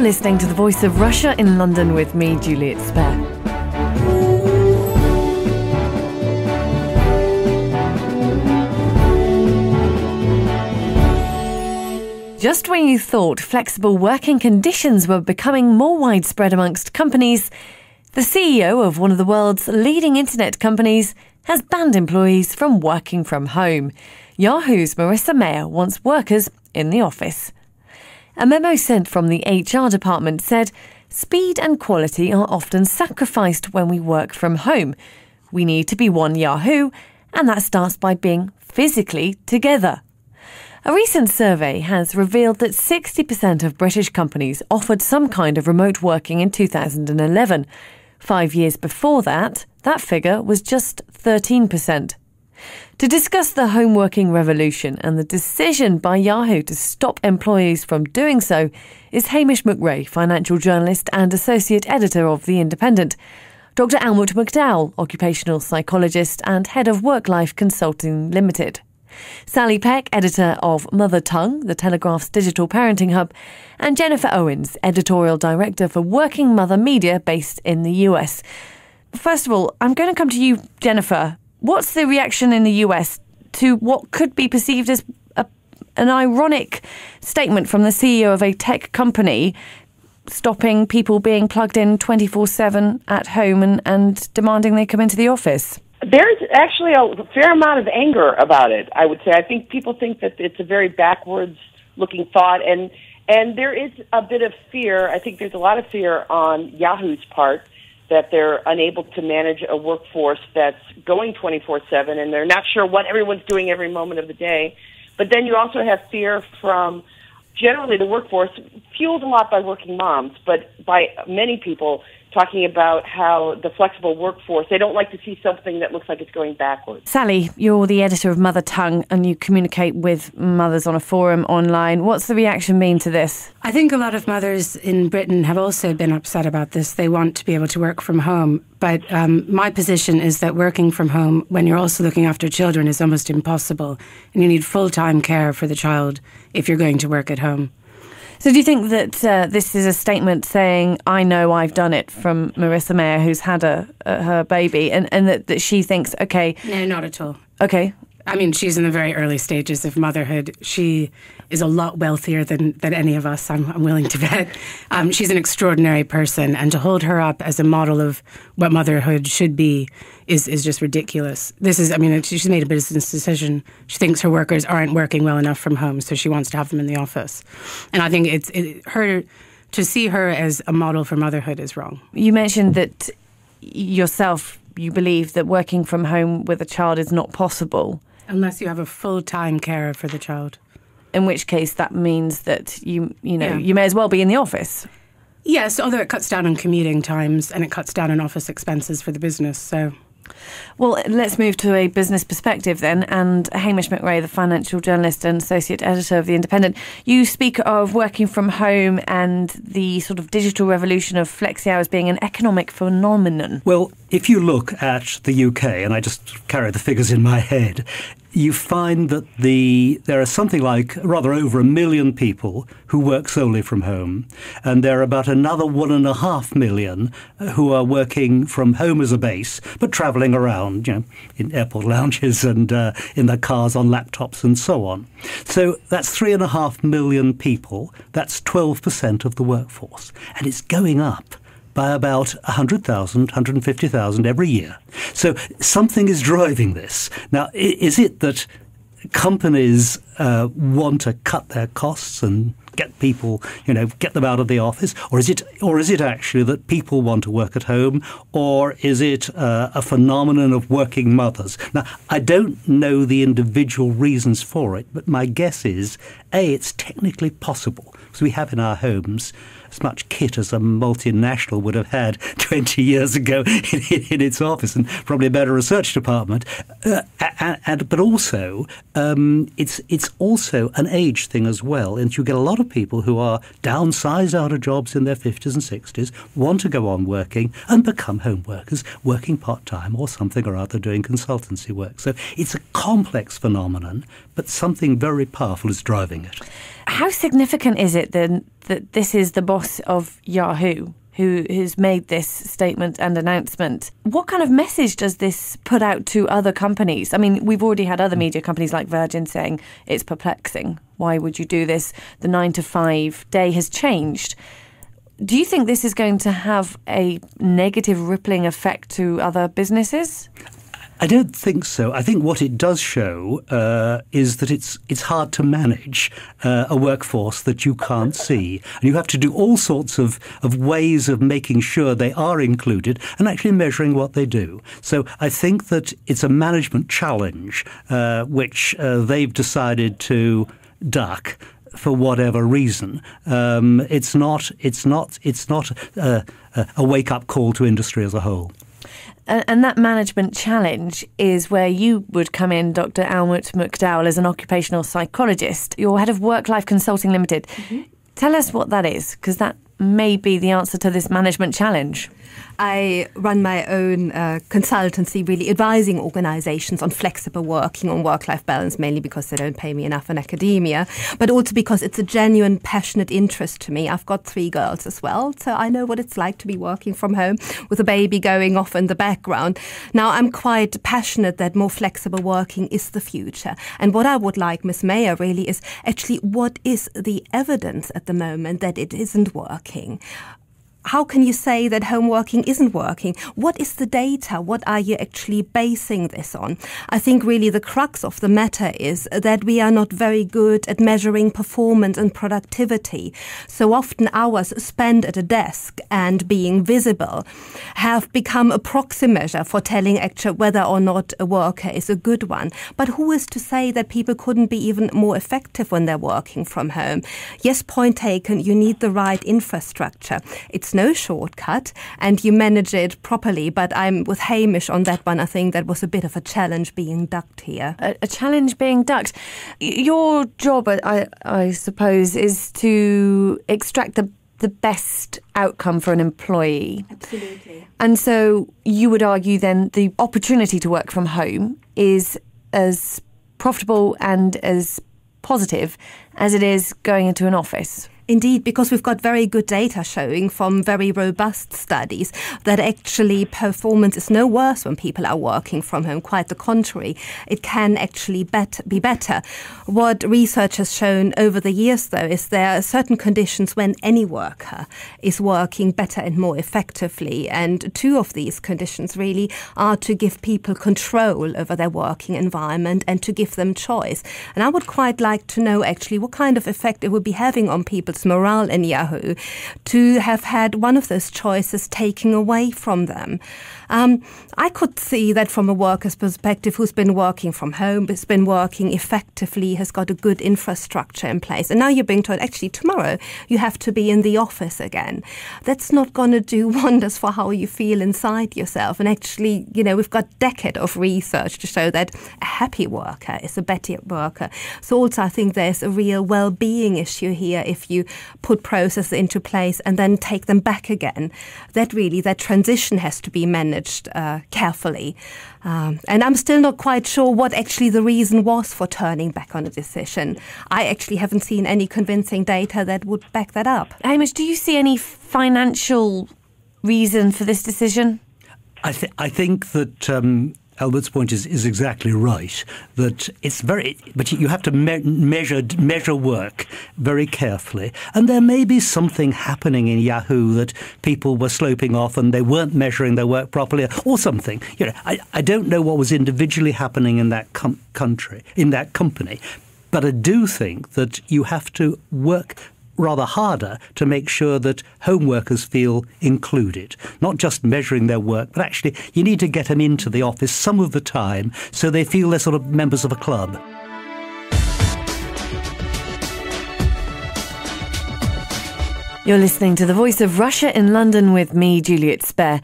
listening to The Voice of Russia in London with me, Juliet. Just when you thought flexible working conditions were becoming more widespread amongst companies, the CEO of one of the world's leading internet companies has banned employees from working from home. Yahoo's Marissa Mayer wants workers in the office. A memo sent from the HR department said, "Speed and quality are often sacrificed when we work from home. We need to be one Yahoo, and that starts by being physically together." A recent survey has revealed that 60% of British companies offered some kind of remote working in 2011. 5 years before that, that figure was just 13%. To discuss the home working revolution and the decision by Yahoo to stop employees from doing so is Hamish McRae, financial journalist and associate editor of The Independent, Dr. Almuth McDowall, occupational psychologist and head of WorkLife Consulting Limited, Sally Peck, editor of Mother Tongue, the Telegraph's digital parenting hub, and Jennifer Owens, editorial director for Working Mother Media based in the US. First of all, I'm going to come to you, Jennifer. What's the reaction in the US to what could be perceived as an ironic statement from the CEO of a tech company stopping people being plugged in 24/7 at home and demanding they come into the office? There's actually a fair amount of anger about it, I would say. I think people think that it's a very backwards-looking thought, and there is a bit of fear. I think there's a lot of fear on Yahoo's part that they're unable to manage a workforce that's going 24/7, and they're not sure what everyone's doing every moment of the day. But then you also have fear from generally the workforce, fueled a lot by working moms, but by many people talking about how the flexible workforce, they don't like to see something that looks like it's going backwards. Sally, you're the editor of Mother Tongue and you communicate with mothers on a forum online. What's the reaction been to this? I think a lot of mothers in Britain have also been upset about this. They want to be able to work from home. But my position is that working from home when you're also looking after children is almost impossible. And you need full-time care for the child if you're going to work at home. So do you think that this is a statement saying, I know I've done it, from Marissa Mayer, who's had her baby, and that she thinks, OK... No, not at all. OK. I mean, she's in the very early stages of motherhood. She is a lot wealthier than any of us, I'm willing to bet. She's an extraordinary person, and to hold her up as a model of what motherhood should be is just ridiculous. She's made a business decision. She thinks her workers aren't working well enough from home, so she wants to have them in the office. And I think to see her as a model for motherhood is wrong. You mentioned that yourself, you believe that working from home with a child is not possible. Unless you have a full-time carer for the child. In which case that means that you may as well be in the office. Yes, although it cuts down on commuting times and it cuts down on office expenses for the business, so... Well, let's move to a business perspective then. And Hamish McRae, the financial journalist and associate editor of The Independent, you speak of working from home and the sort of digital revolution of flexi hours being an economic phenomenon. Well, if you look at the UK, and I just carry the figures in my head, you find that there are something like rather over 1 million people who work solely from home, and there are about another 1.5 million who are working from home as a base, but travelling around, in airport lounges and in their cars on laptops and so on. So that's 3.5 million people. That's 12% of the workforce, and it's going up by about 100,000, 150,000 every year. So something is driving this. Now, is it that companies want to cut their costs and get people, get them out of the office? Or is it actually that people want to work at home? Or is it a phenomenon of working mothers? Now, I don't know the individual reasons for it, but my guess is, A, it's technically possible, because we have in our homes as much kit as a multinational would have had 20 years ago in its office, and probably a better research department. But also, it's also an age thing as well. And you get a lot of people who are downsized out of jobs in their 50s and 60s, want to go on working and become home workers, working part-time or something or other, doing consultancy work. So it's a complex phenomenon, but something very powerful is driving it. How significant is it then that this is the boss of Yahoo who has made this statement and announcement. What kind of message does this put out to other companies? I mean, we've already had other media companies like Virgin saying it's perplexing. Why would you do this? The 9-to-5 day has changed. Do you think this is going to have a negative rippling effect to other businesses? I don't think so. I think what it does show is that it's hard to manage a workforce that you can't see. And you have to do all sorts of ways of making sure they are included and actually measuring what they do. So I think that it's a management challenge which they've decided to duck for whatever reason. It's not a wake-up call to industry as a whole. And that management challenge is where you would come in, Dr. Almuth McDowall, as an occupational psychologist. You're head of WorkLife Consulting Limited. Mm-hmm. Tell us what that is, because that may be the answer to this management challenge. I run my own consultancy, really advising organizations on flexible working, on work-life balance, mainly because they don't pay me enough in academia, but also because it's a genuine, passionate interest to me. I've got 3 girls as well, so I know what it's like to be working from home with a baby going off in the background. Now, I'm quite passionate that more flexible working is the future. And what I would like, Ms. Mayer, really is actually what is the evidence at the moment that it isn't working? How can you say that home working isn't working? What is the data? What are you actually basing this on? I think really the crux of the matter is that we are not very good at measuring performance and productivity. So often hours spent at a desk and being visible have become a proxy measure for telling actually whether or not a worker is a good one. But who is to say that people couldn't be even more effective when they're working from home? Yes, point taken, you need the right infrastructure. It's no shortcut, and you manage it properly. But I'm with Hamish on that one. I think that was a bit of a challenge being ducked here. A challenge being ducked. Your job, I suppose, is to extract the best outcome for an employee. Absolutely. And so you would argue then the opportunity to work from home is as profitable and as positive as it is going into an office. Indeed, because we've got very good data showing from very robust studies that actually performance is no worse when people are working from home. Quite the contrary. It can actually be better. What research has shown over the years, though, is there are certain conditions when any worker is working better and more effectively. And 2 of these conditions really are to give people control over their working environment and to give them choice. And I would quite like to know actually what kind of effect it would be having on people's morale in Yahoo to have had one of those choices taken away from them. I could see that from a worker's perspective who's been working from home, has been working effectively, has got a good infrastructure in place. And now you're being told, actually, tomorrow you have to be in the office again. That's not going to do wonders for how you feel inside yourself. And actually, we've got decades of research to show that a happy worker is a better worker. So also I think there's a real well-being issue here if you put processes into place and then take them back again. That transition has to be managed carefully. And I'm still not quite sure what actually the reason was for turning back on a decision. I actually haven't seen any convincing data that would back that up. Hamish, do you see any financial reason for this decision? I think that Albert's point is exactly right, that but you have to measure work very carefully. And there may be something happening in Yahoo that people were sloping off and they weren't measuring their work properly or something. I don't know what was individually happening in that in that company, but I do think that you have to work rather harder to make sure that home workers feel included, not just measuring their work, but actually you need to get them into the office some of the time so they feel they're sort of members of a club. You're listening to The Voice of Russia in London with me, Juliet Spare,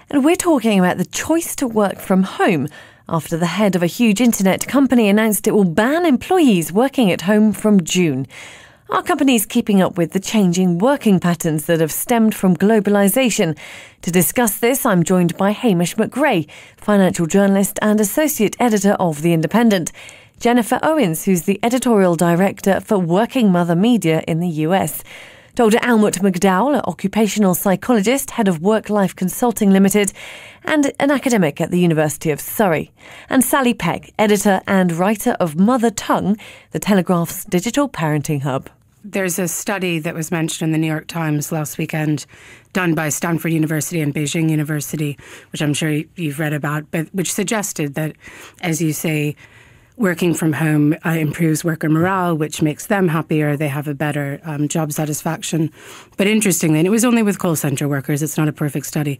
and we're talking about the choice to work from home after the head of a huge internet company announced it will ban employees working at home from June. Are companies keeping up with the changing working patterns that have stemmed from globalisation? To discuss this, I'm joined by Hamish McRae, financial journalist and associate editor of The Independent, Jennifer Owens, who's the editorial director for Working Mother Media in the US, Dr. Almuth McDowall, an occupational psychologist, head of WorkLife Consulting Limited, and an academic at the University of Surrey. And Sally Peck, editor and writer of Mother Tongue, the Telegraph's digital parenting hub. There's a study that was mentioned in the New York Times last weekend done by Stanford University and Beijing University, which I'm sure you've read about, but which suggested that, as you say, working from home improves worker morale, which makes them happier. They have a better job satisfaction. But interestingly, and it was only with call centre workers, it's not a perfect study,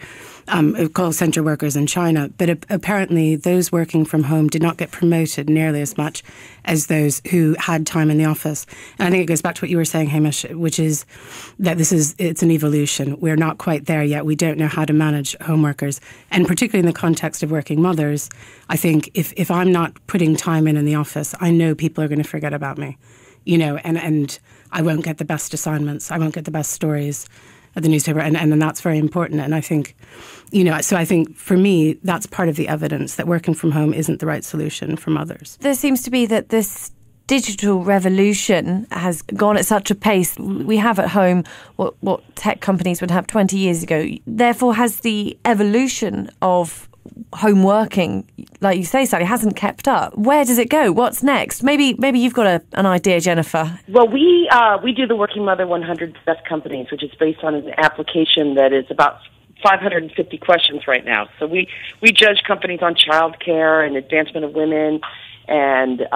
call centre workers in China, but apparently those working from home did not get promoted nearly as much as those who had time in the office. And I think it goes back to what you were saying, Hamish, which is that it's an evolution. We're not quite there yet. We don't know how to manage home workers. And particularly in the context of working mothers, I think if I'm not putting time in the office, I know people are going to forget about me, and I won't get the best assignments. I won't get the best stories at the newspaper. And that's very important. And I think, so I think for me, that's part of the evidence that working from home isn't the right solution for mothers. There seems to be that this digital revolution has gone at such a pace. We have at home what tech companies would have 20 years ago. Therefore, has the evolution of home working, like you say, Sally, hasn't kept up. Where does it go? What's next? Maybe you've got an idea, Jennifer. Well, we do the Working Mother 100 Best Companies, which is based on an application that is about 550 questions right now. So we judge companies on childcare and advancement of women, and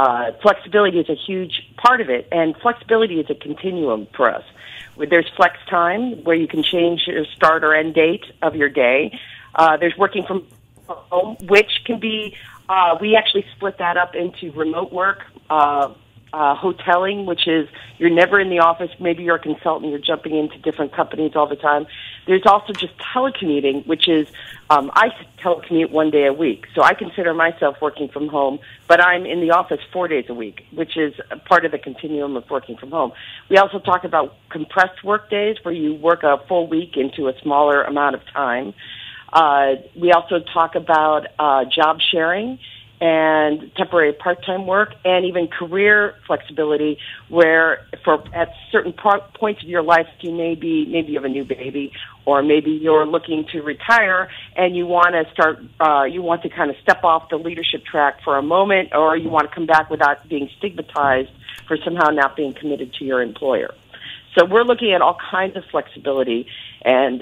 flexibility is a huge part of it. And flexibility is a continuum for us. There's flex time, where you can change your start or end date of your day. There's working from home, which can be, we actually split that up into remote work, hoteling, which is you're never in the office. Maybe you're a consultant, you're jumping into different companies all the time. There's also just telecommuting, which is, I telecommute 1 day a week. So I consider myself working from home, but I'm in the office 4 days a week, which is a part of the continuum of working from home. We also talk about compressed work days, where you work a full week into a smaller amount of time. We also talk about job sharing and temporary part-time work, and even career flexibility, where at certain points of your life, maybe you have a new baby, or maybe you're looking to retire and you want to kind of step off the leadership track for a moment, or you want to come back without being stigmatized for somehow not being committed to your employer. So we're looking at all kinds of flexibility, and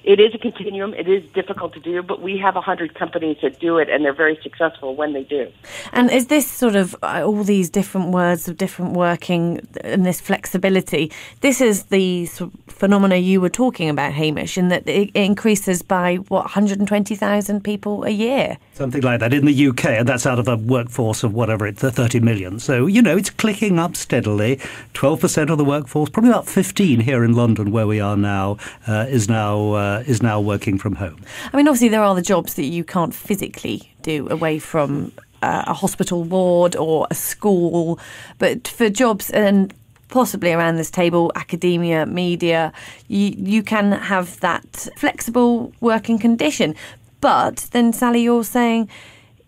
it is a continuum. It is difficult to do, but we have 100 companies that do it, and they're very successful when they do. And is this sort of all these different words of different working and this flexibility, this is the sort of phenomena you were talking about, Hamish, in that it increases by, 120,000 people a year? Something like that in the UK, and that's out of a workforce of whatever it's 30 million. So, it's clicking up steadily. 12% of the workforce, probably about 15 here in London where we are now, is now working from home. I mean, obviously there are the jobs that you can't physically do away from a hospital ward or a school, but for jobs and possibly around this table, academia, media, you can have that flexible working condition. But then, Sally, you're saying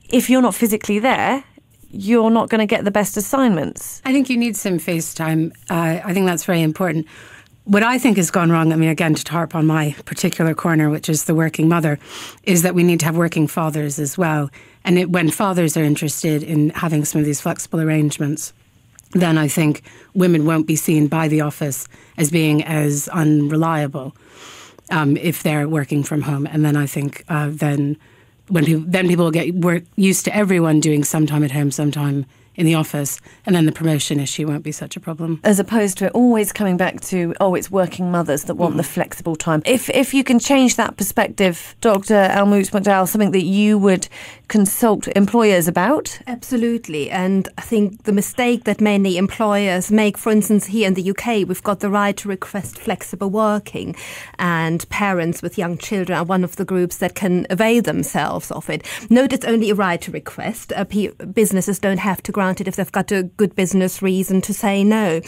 if you're not physically there, you're not going to get the best assignments. I think you need some face time. I think that's very important. What I think has gone wrong, again, to harp on my particular corner, which is the working mother, is that we need to have working fathers as well. And when fathers are interested in having some of these flexible arrangements, then I think women won't be seen by the office as being as unreliable if they're working from home. And then I think then people will get used to everyone doing some time at home, some time in the office, and then the promotion issue won't be such a problem. As opposed to it always coming back to, it's working mothers that want the flexible time. If you can change that perspective, Dr. Almuth McDowall, something that you would consult employers about? Absolutely, and I think the mistake that many employers make, for instance, here in the UK, we've got the right to request flexible working, and parents with young children are one of the groups that can avail themselves of it. Note it's only a right to request. Businesses don't have to grant granted if they've got a good business reason to say no.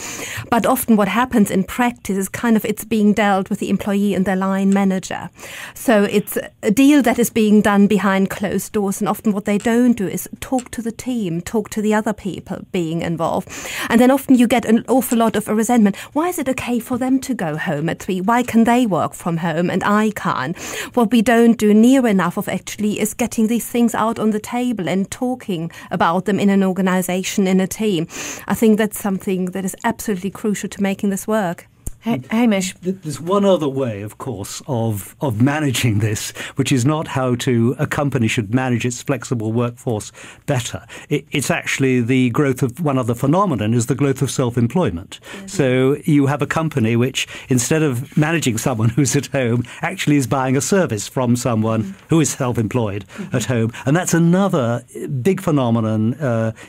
But often what happens in practice is it's being dealt with the employee and their line manager. So it's a deal that is being done behind closed doors, and often what they don't do is talk to the team, talk to the other people being involved. And then often you get an awful lot of resentment. Why is it okay for them to go home at 3? Why can they work from home and I can't? What we don't do near enough of actually is getting these things out on the table and talking about them in an organisation, in a team. I think that's something that is absolutely crucial to making this work. Hamish. There's one other way, of course, of managing this, which is not how a company should manage its flexible workforce better. It's actually the growth of one other phenomenon is the growth of self-employment. Mm-hmm. So you have a company which, instead of managing someone who's at home, actually is buying a service from someone who is self-employed at home. And that's another big phenomenon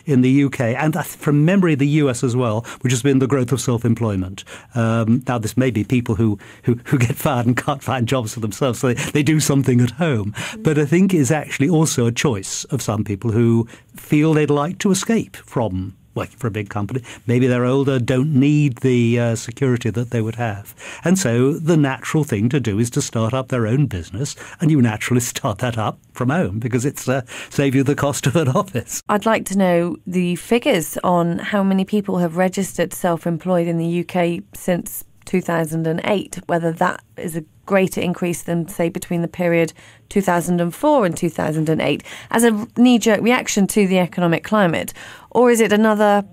in the UK, and from memory the US as well, which has been the growth of self-employment. Now, this may be people who get fired and can't find jobs for themselves, so they do something at home. But I think it's actually also a choice of some people who feel they'd like to escape from working for a big company. Maybe they're older, don't need the security that they would have. And so the natural thing to do is to start up their own business, and you naturally start that up from home because it's save you the cost of an office. I'd like to know the figures on how many people have registered self-employed in the UK since 2008, whether that is a greater increase than, say, between the period 2004 and 2008 as a knee-jerk reaction to the economic climate, or is it another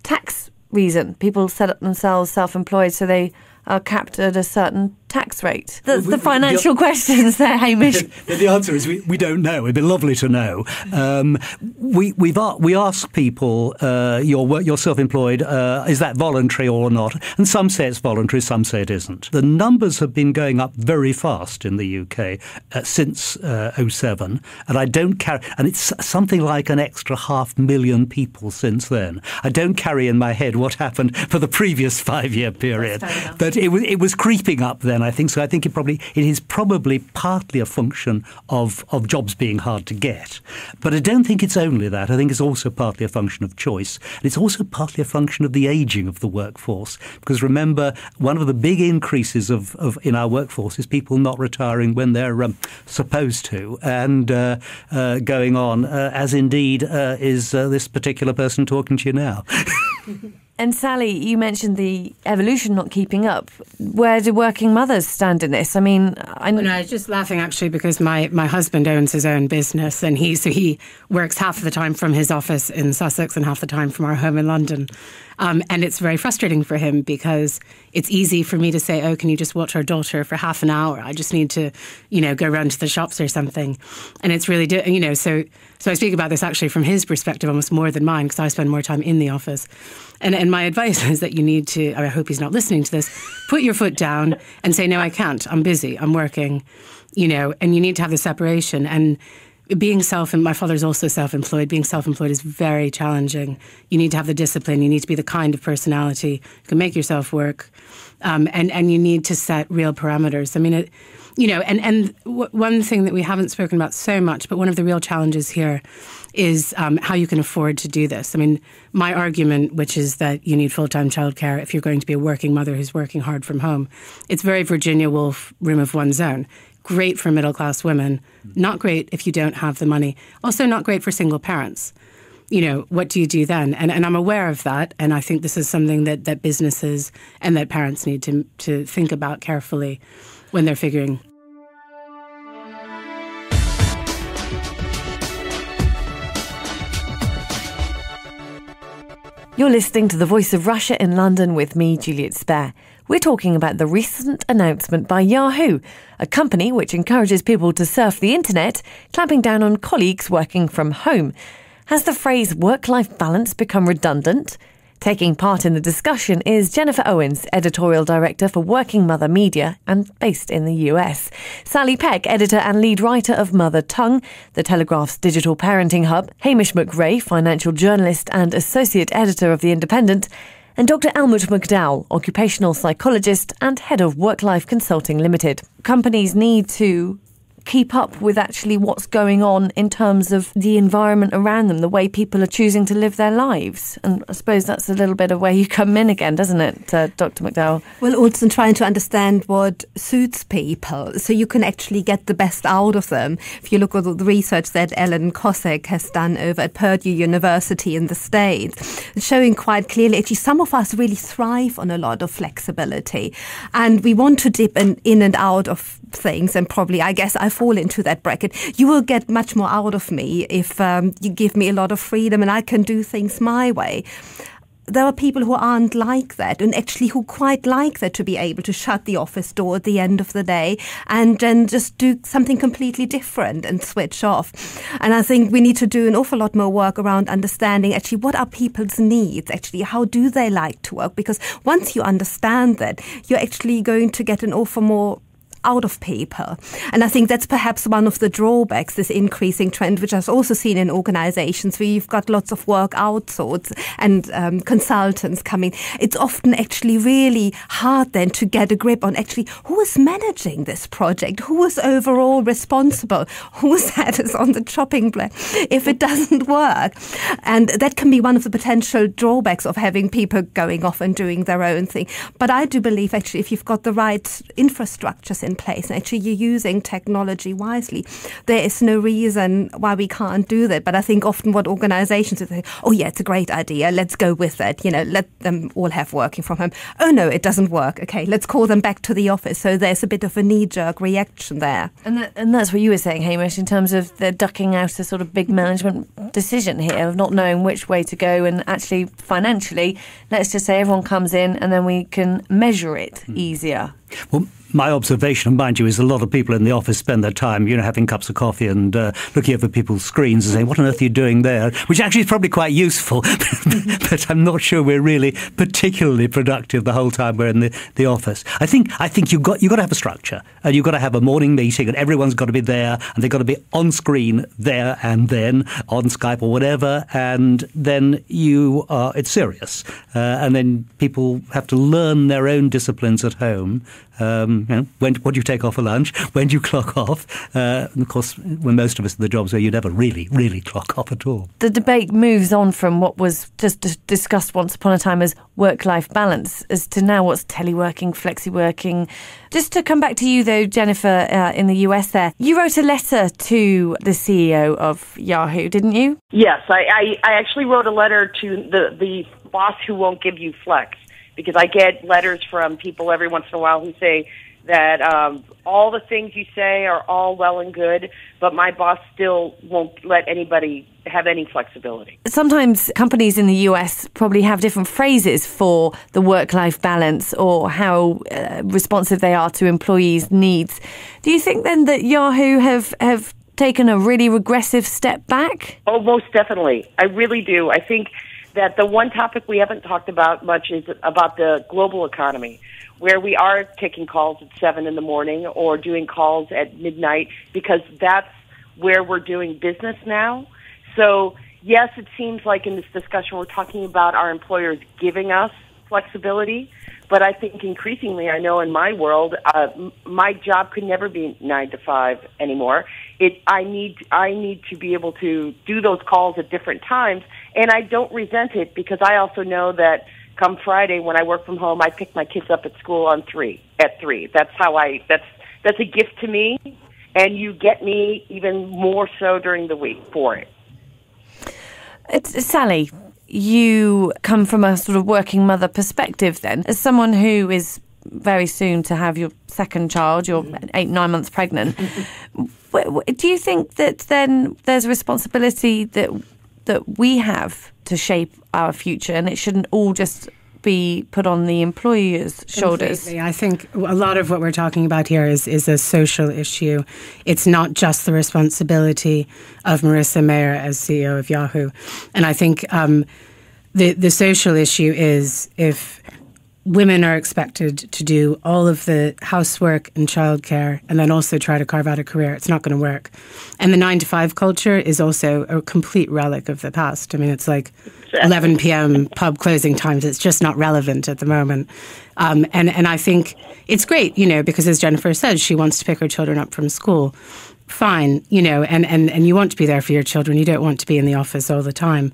tax reason? People set up themselves self-employed so they are capped at a certain tax rate. That's the financial questions there, Hamish. The answer is we don't know. It'd be lovely to know. We ask people, you're self-employed, is that voluntary or not? And some say it's voluntary, some say it isn't. The numbers have been going up very fast in the UK since 2007, and I don't carry, and it's something like an extra 500,000 people since then. I don't carry in my head what happened for the previous 5-year period, but it was creeping up then. I think so. I think it is probably partly a function of jobs being hard to get. But I don't think it's only that. I think it's also partly a function of choice. And it's also partly a function of the ageing of the workforce. Because remember, one of the big increases in our workforce is people not retiring when they're supposed to, and going on, as indeed is this particular person talking to you now. And Sally, you mentioned the evolution not keeping up. Where do working mothers stand in this? I mean, I was just laughing actually because my husband owns his own business, and he works half of the time from his office in Sussex and half the time from our home in London. And it's very frustrating for him because it's easy for me to say, oh, can you just watch our daughter for half an hour? I just need to, go round to the shops or something. And it's really, so I speak about this actually from his perspective almost more than mine because I spend more time in the office. And my advice is that you need to, I hope he's not listening to this, put your foot down and say, no, I can't. I'm busy. I'm working, and you need to have the separation. And being my father's also self-employed. Being self-employed is very challenging. You need to have the discipline. You need to be the kind of personality who can make yourself work. And you need to set real parameters. I mean, one thing that we haven't spoken about so much, but one of the real challenges here is how you can afford to do this. I mean, my argument, which is that you need full-time childcare if you're going to be a working mother who's working hard from home, it's very Virginia Woolf, room of one's own. Great for middle-class women, not great if you don't have the money. Also not great for single parents. What do you do then? And I'm aware of that, and I think this is something that businesses and that parents need to think about carefully when they're figuring. You're listening to The Voice of Russia in London with me, Juliet Spare. We're talking about the recent announcement by Yahoo, a company which encourages people to surf the internet, clamping down on colleagues working from home. Has the phrase work-life balance become redundant? Taking part in the discussion is Jennifer Owens, Editorial Director for Working Mother Media and based in the US. Sally Peck, Editor and Lead Writer of Mother Tongue, the Telegraph's digital parenting hub. Hamish McRae, Financial Journalist and Associate Editor of The Independent. And Dr. Almuth McDowall, Occupational Psychologist and Head of WorkLife Consulting Limited. Companies need to keep up with actually what's going on in terms of the environment around them, the way people are choosing to live their lives. And I suppose that's a little bit of where you come in again, doesn't it, Dr. McDowall? Well, also trying to understand what suits people so you can actually get the best out of them. If you look at the research that Ellen Kosek has done over at Purdue University in the States, it's showing quite clearly actually some of us really thrive on a lot of flexibility, and we want to dip in and out of things, and probably I guess I fall into that bracket. You will get much more out of me if you give me a lot of freedom and I can do things my way. There are people who aren't like that, and actually who quite like that, to be able to shut the office door at the end of the day and then just do something completely different and switch off. And I think we need to do an awful lot more work around understanding actually what are people's needs, actually how do they like to work, because once you understand that, you're actually going to get an awful more out of people. And I think that's perhaps one of the drawbacks, this increasing trend, which I've also seen in organizations where you've got lots of work outsourced and consultants coming. It's often actually really hard then to get a grip on actually who is managing this project, who is overall responsible, whose head is on the chopping block if it doesn't work. And that can be one of the potential drawbacks of having people going off and doing their own thing. But I do believe actually if you've got the right infrastructures in place and actually you're using technology wisely, there is no reason why we can't do that. But I think often what organizations say, oh yeah, it's a great idea, let's go with it, let them all have working from home. Oh no, it doesn't work. Okay, let's call them back to the office. So there's a bit of a knee-jerk reaction there. And that's what you were saying, Hamish, in terms of the ducking out a sort of big management decision here of not knowing which way to go, and actually financially, let's just say everyone comes in and then we can measure it easier. Well, my observation, mind you, is a lot of people in the office spend their time, having cups of coffee and looking over people's screens and saying, what on earth are you doing there? Which actually is probably quite useful, but I'm not sure we're really particularly productive the whole time we're in the office. I think you've got to have a structure, and you've got to have a morning meeting, and everyone's got to be there, and they've got to be on screen there and then, on Skype or whatever, and then it's serious. And then people have to learn their own disciplines at home. What do you take off for lunch? When do you clock off? And of course, when most of us in the jobs where you never really, really clock off at all. The debate moves on from what was just discussed once upon a time as work-life balance as to now what's teleworking, flexi-working. Just to come back to you, though, Jennifer, in the US there, you wrote a letter to the CEO of Yahoo, didn't you? Yes, I actually wrote a letter to the boss who won't give you flex, because I get letters from people every once in a while who say that all the things you say are all well and good, but my boss still won't let anybody have any flexibility. Sometimes companies in the US probably have different phrases for the work-life balance or how responsive they are to employees' needs. Do you think then that Yahoo have taken a really regressive step back? Oh, most definitely. I really do. I think that the one topic we haven't talked about much is about the global economy, where we are taking calls at 7 in the morning or doing calls at midnight, because that's where we're doing business now. So, yes, it seems like in this discussion we're talking about our employers giving us flexibility, but I think increasingly, I know in my world, my job could never be 9 to 5 anymore. I need to be able to do those calls at different times, and I don't resent it, because I also know that come Friday when I work from home, I pick my kids up at school at 3. That's how that's a gift to me, and you get me even more so during the week for it. Sally, you come from a sort of working mother perspective then, as someone who is very soon to have your second child, you're 8-9 months pregnant. Do you think that then there's a responsibility that we have to shape our future, and it shouldn't all just be put on the employer's shoulders? Completely. I think a lot of what we're talking about here is a social issue. It's not just the responsibility of Marissa Mayer as CEO of Yahoo. And I think the social issue is if women are expected to do all of the housework and childcare and then also try to carve out a career, it's not going to work. And the 9 to 5 culture is also a complete relic of the past. I mean, it's like 11 p.m. pub closing times. It's just not relevant at the moment. And I think it's great, because as Jennifer says, she wants to pick her children up from school. Fine, and you want to be there for your children. You don't want to be in the office all the time.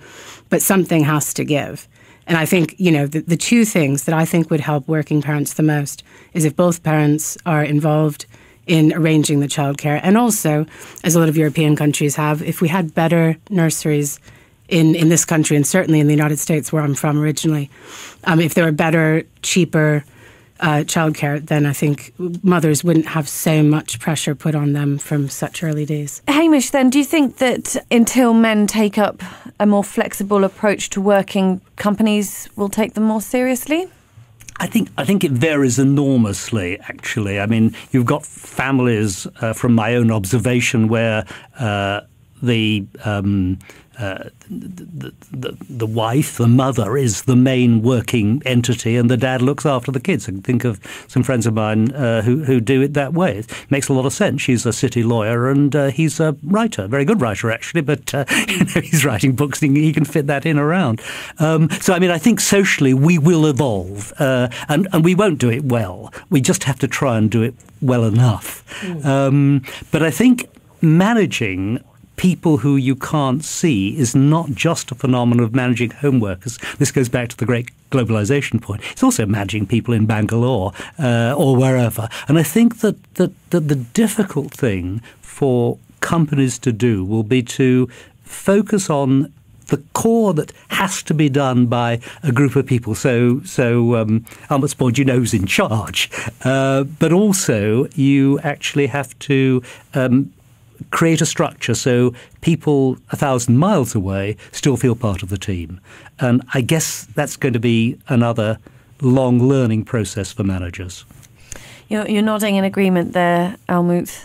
But something has to give. And I think, the two things that I think would help working parents the most is if both parents are involved in arranging the childcare. And also, as a lot of European countries have, if we had better nurseries in this country, and certainly in the United States where I'm from originally, if there were better, cheaper childcare, then I think mothers wouldn't have so much pressure put on them from such early days. Hamish, then, do you think that until men take up a more flexible approach to working, companies will take them more seriously? I think it varies enormously, actually. I mean, you've got families, from my own observation, where the wife, the mother, is the main working entity, and the dad looks after the kids. I can think of some friends of mine who do it that way. It makes a lot of sense. She's a city lawyer, and he's a writer, a very good writer actually. But he's writing books, and he can fit that in around. So I mean, I think socially we will evolve, and we won't do it well. We just have to try and do it well enough. But I think managing people who you can't see is not just a phenomenon of managing home workers. This goes back to the great globalization point. It's also managing people in Bangalore or wherever. And I think that the difficult thing for companies to do will be to focus on the core that has to be done by a group of people. So Almuth's point, who's in charge. But also you actually have to create a structure so people 1,000 miles away still feel part of the team. And I guess that's going to be another long learning process for managers. You're nodding in agreement there, Almuth.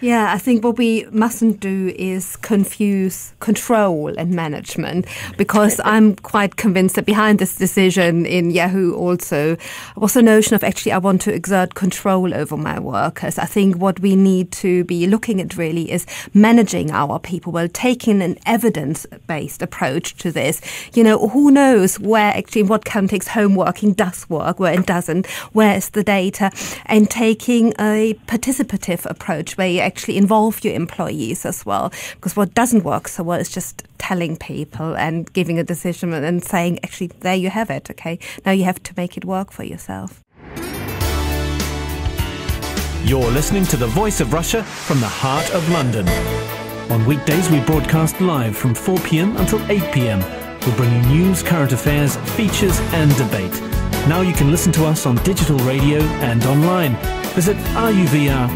Yeah, I think what we mustn't do is confuse control and management, because I'm quite convinced that behind this decision in Yahoo also was a notion of actually I want to exert control over my workers. I think what we need to be looking at really is managing our people, well, taking an evidence-based approach to this. Who knows where actually in what context home working does work, where it doesn't, where is the data, and taking a participative approach where you actually involve your employees as well, because what doesn't work so well is just telling people and giving a decision and saying, actually, there you have it, okay? Now you have to make it work for yourself. You're listening to The Voice of Russia from the heart of London. On weekdays, we broadcast live from 4 p.m. until 8 p.m. We'll bring you news, current affairs, features and debate. Now you can listen to us on digital radio and online. Visit ruvr.co.uk.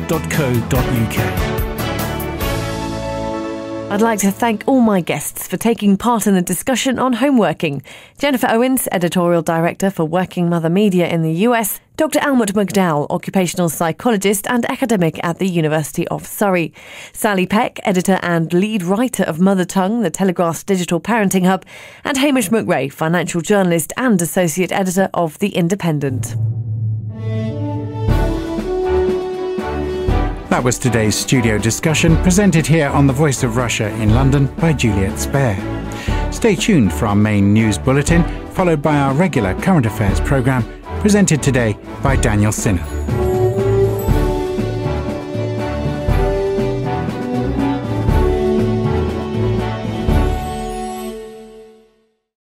I'd like to thank all my guests for taking part in the discussion on homeworking. Jennifer Owens, Editorial Director for Working Mother Media in the US, Dr. Almuth McDowall, Occupational Psychologist and Academic at the University of Surrey, Sally Peck, Editor and Lead Writer of Mother Tongue, the Telegraph's Digital Parenting Hub, and Hamish McRae, Financial Journalist and Associate Editor of The Independent. That was today's studio discussion, presented here on The Voice of Russia in London by Juliet Spare. Stay tuned for our main news bulletin, followed by our regular current affairs programme, presented today by Daniel Sinner.